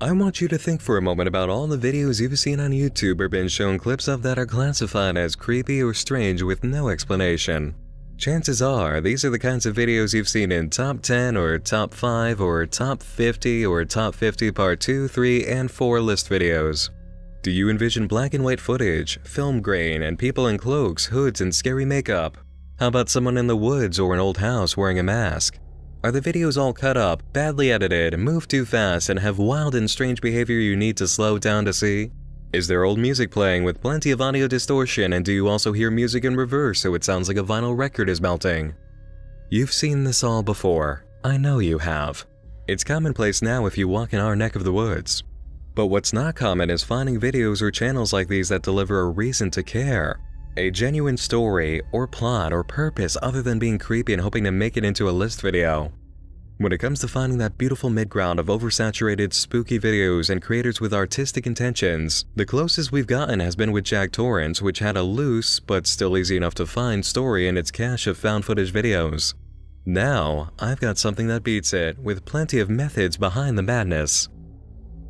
I want you to think for a moment about all the videos you've seen on YouTube or been shown clips of that are classified as creepy or strange with no explanation. Chances are, these are the kinds of videos you've seen in Top 10 or Top 5 or Top 50 or Top 50 Part 2, 3, and 4 list videos. Do you envision black and white footage, film grain, and people in cloaks, hoods, and scary makeup? How about someone in the woods or an old house wearing a mask? Are the videos all cut up, badly edited, move too fast, and have wild and strange behavior you need to slow down to see? Is there old music playing with plenty of audio distortion, and do you also hear music in reverse so it sounds like a vinyl record is melting? You've seen this all before. I know you have. It's commonplace now if you walk in our neck of the woods. But what's not common is finding videos or channels like these that deliver a reason to care. A genuine story, or plot, or purpose other than being creepy and hoping to make it into a list video. When it comes to finding that beautiful mid-ground of oversaturated, spooky videos and creators with artistic intentions, the closest we've gotten has been with Jack Torrance, which had a loose, but still easy enough to find story in its cache of found footage videos. Now, I've got something that beats it, with plenty of methods behind the madness.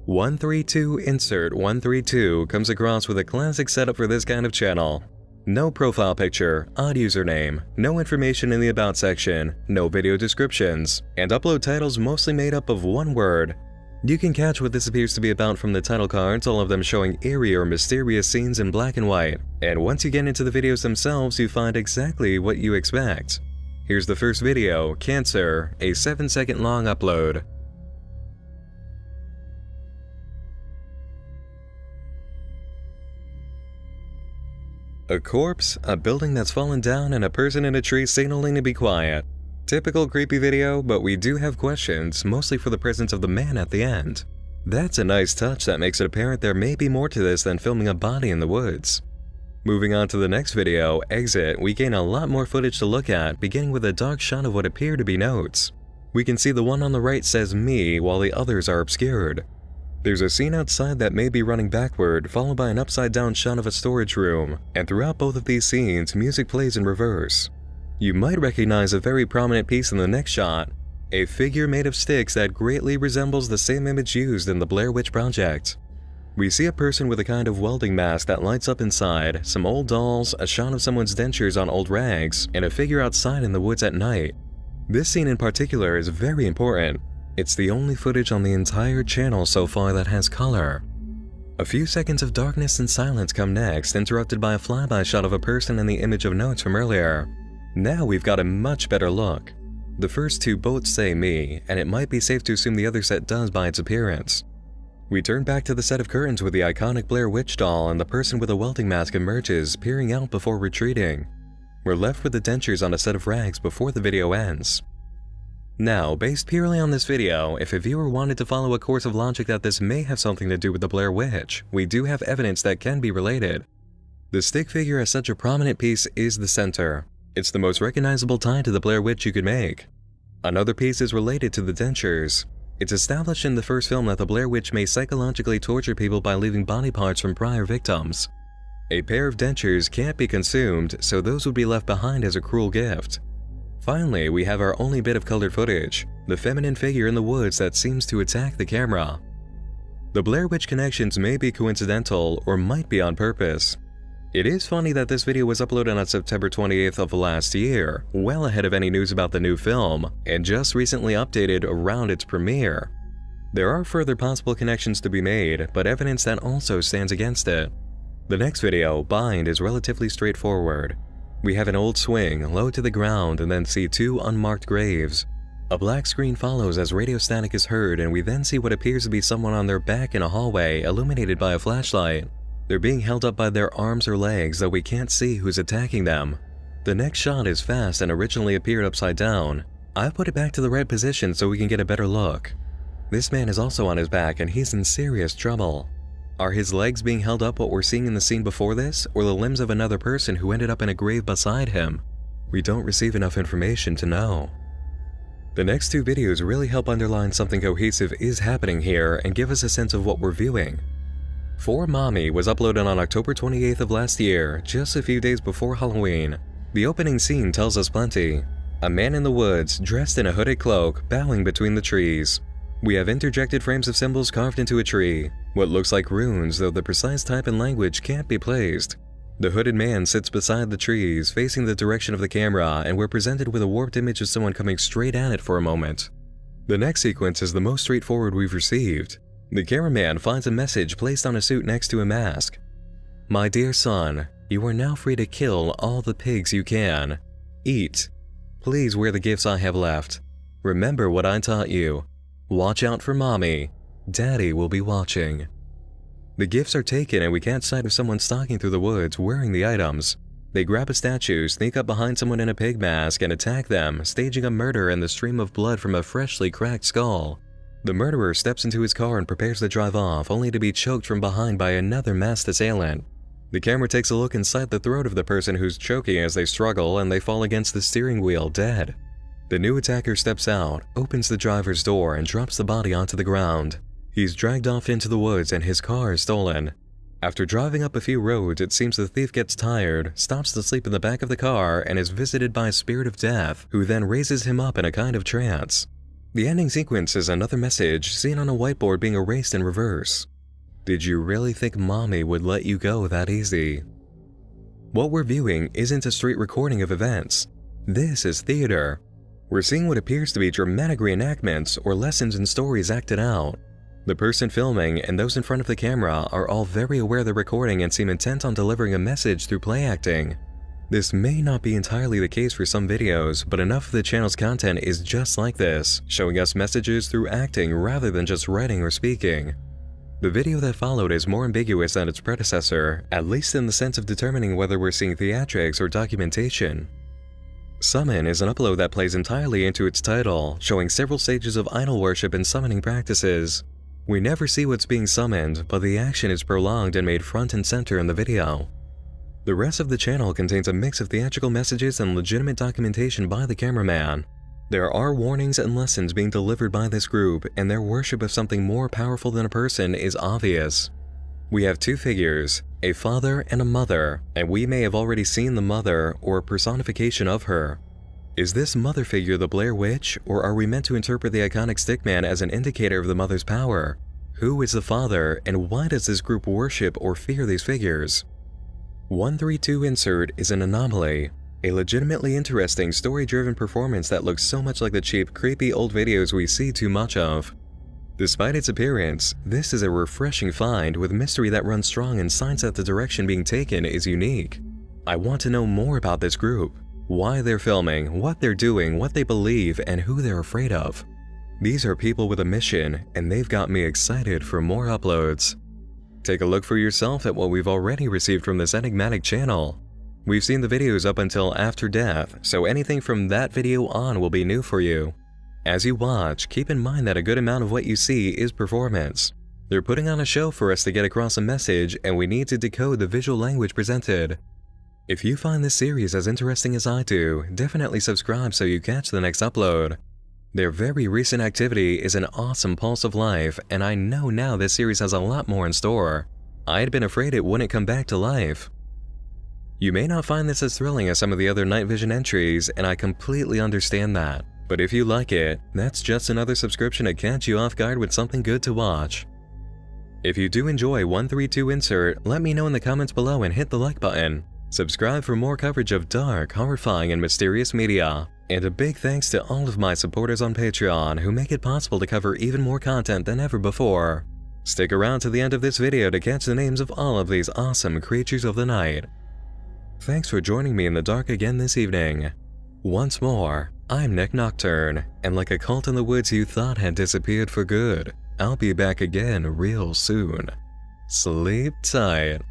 132insert132 comes across with a classic setup for this kind of channel. No profile picture, odd username, no information in the about section, no video descriptions, and upload titles mostly made up of one word. You can catch what this appears to be about from the title cards, all of them showing eerie or mysterious scenes in black and white. And once you get into the videos themselves, you find exactly what you expect. Here's the first video, Cancer, a 7-second long upload. A corpse, a building that's fallen down, and a person in a tree signaling to be quiet. Typical creepy video, but we do have questions, mostly for the presence of the man at the end. That's a nice touch that makes it apparent there may be more to this than filming a body in the woods. Moving on to the next video, Exit, we gain a lot more footage to look at, beginning with a dark shot of what appear to be notes. We can see the one on the right says me, while the others are obscured. There's a scene outside that may be running backward, followed by an upside-down shot of a storage room, and throughout both of these scenes, music plays in reverse. You might recognize a very prominent piece in the next shot, a figure made of sticks that greatly resembles the same image used in the Blair Witch Project. We see a person with a kind of welding mask that lights up inside, some old dolls, a shot of someone's dentures on old rags, and a figure outside in the woods at night. This scene in particular is very important. It's the only footage on the entire channel so far that has color. A few seconds of darkness and silence come next, interrupted by a flyby shot of a person and the image of notes from earlier. Now we've got a much better look. The first two both say me, and it might be safe to assume the other set does by its appearance. We turn back to the set of curtains with the iconic Blair Witch doll, and the person with a welding mask emerges, peering out before retreating. We're left with the dentures on a set of rags before the video ends. Now, based purely on this video, if a viewer wanted to follow a course of logic that this may have something to do with the Blair Witch, we do have evidence that can be related. The stick figure as such a prominent piece is the center. It's the most recognizable tie to the Blair Witch you could make. Another piece is related to the dentures. It's established in the first film that the Blair Witch may psychologically torture people by leaving body parts from prior victims. A pair of dentures can't be consumed, so those would be left behind as a cruel gift. Finally, we have our only bit of colored footage, the feminine figure in the woods that seems to attack the camera. The Blair Witch connections may be coincidental or might be on purpose. It is funny that this video was uploaded on September 28th of last year, well ahead of any news about the new film, and just recently updated around its premiere. There are further possible connections to be made, but evidence that also stands against it. The next video, Bind, is relatively straightforward. We have an old swing, low to the ground, and then see two unmarked graves. A black screen follows as radio static is heard, and we then see what appears to be someone on their back in a hallway, illuminated by a flashlight. They're being held up by their arms or legs, though we can't see who's attacking them. The next shot is fast and originally appeared upside down. I've put it back to the right position so we can get a better look. This man is also on his back, and he's in serious trouble. Are his legs being held up what we're seeing in the scene before this, or the limbs of another person who ended up in a grave beside him? We don't receive enough information to know. The next two videos really help underline something cohesive is happening here and give us a sense of what we're viewing. For Mommy was uploaded on October 28th of last year, just a few days before Halloween. The opening scene tells us plenty. A man in the woods, dressed in a hooded cloak, bowing between the trees. We have interjected frames of symbols carved into a tree, what looks like runes though the precise type and language can't be placed. The hooded man sits beside the trees, facing the direction of the camera, and we're presented with a warped image of someone coming straight at it for a moment. The next sequence is the most straightforward we've received. The cameraman finds a message placed on a suit next to a mask. "My dear son, you are now free to kill all the pigs you can. Eat. Please wear the gifts I have left. Remember what I taught you. Watch out for mommy. Daddy will be watching." The gifts are taken and we catch sight of someone stalking through the woods wearing the items. They grab a statue, sneak up behind someone in a pig mask and attack them, staging a murder in the stream of blood from a freshly cracked skull. The murderer steps into his car and prepares to drive off, only to be choked from behind by another masked assailant. The camera takes a look inside the throat of the person who's choking as they struggle, and they fall against the steering wheel dead. The new attacker steps out, opens the driver's door, and drops the body onto the ground. He's dragged off into the woods and his car is stolen. After driving up a few roads, it seems the thief gets tired, stops to sleep in the back of the car, and is visited by a spirit of death, who then raises him up in a kind of trance. The ending sequence is another message seen on a whiteboard being erased in reverse. Did you really think mommy would let you go that easy? What we're viewing isn't a straight recording of events. This is theater. We're seeing what appears to be dramatic reenactments or lessons in stories acted out. The person filming and those in front of the camera are all very aware they're recording and seem intent on delivering a message through play acting. This may not be entirely the case for some videos, but enough of the channel's content is just like this, showing us messages through acting rather than just writing or speaking. The video that followed is more ambiguous than its predecessor, at least in the sense of determining whether we're seeing theatrics or documentation. Summon is an upload that plays entirely into its title, showing several stages of idol worship and summoning practices. We never see what's being summoned, but the action is prolonged and made front and center in the video. The rest of the channel contains a mix of theatrical messages and legitimate documentation by the cameraman. There are warnings and lessons being delivered by this group, and their worship of something more powerful than a person is obvious. We have two figures, a father and a mother, and we may have already seen the mother or a personification of her. Is this mother figure the Blair Witch, or are we meant to interpret the iconic stickman as an indicator of the mother's power? Who is the father, and why does this group worship or fear these figures? 132insert is an anomaly, a legitimately interesting story-driven performance that looks so much like the cheap, creepy old videos we see too much of. Despite its appearance, this is a refreshing find with mystery that runs strong and signs that the direction being taken is unique. I want to know more about this group, why they're filming, what they're doing, what they believe, and who they're afraid of. These are people with a mission, and they've got me excited for more uploads. Take a look for yourself at what we've already received from this enigmatic channel. We've seen the videos up until after death, so anything from that video on will be new for you. As you watch, keep in mind that a good amount of what you see is performance. They're putting on a show for us to get across a message, and we need to decode the visual language presented. If you find this series as interesting as I do, definitely subscribe so you catch the next upload. Their very recent activity is an awesome pulse of life, and I know now this series has a lot more in store. I'd been afraid it wouldn't come back to life. You may not find this as thrilling as some of the other night vision entries, and I completely understand that. But if you like it, that's just another subscription to catch you off guard with something good to watch. If you do enjoy 132insert, let me know in the comments below and hit the like button. Subscribe for more coverage of dark, horrifying, and mysterious media. And a big thanks to all of my supporters on Patreon who make it possible to cover even more content than ever before. Stick around to the end of this video to catch the names of all of these awesome creatures of the night. Thanks for joining me in the dark again this evening. Once more, I'm Nick Nocturne, and like a cult in the woods you thought had disappeared for good, I'll be back again real soon. Sleep tight.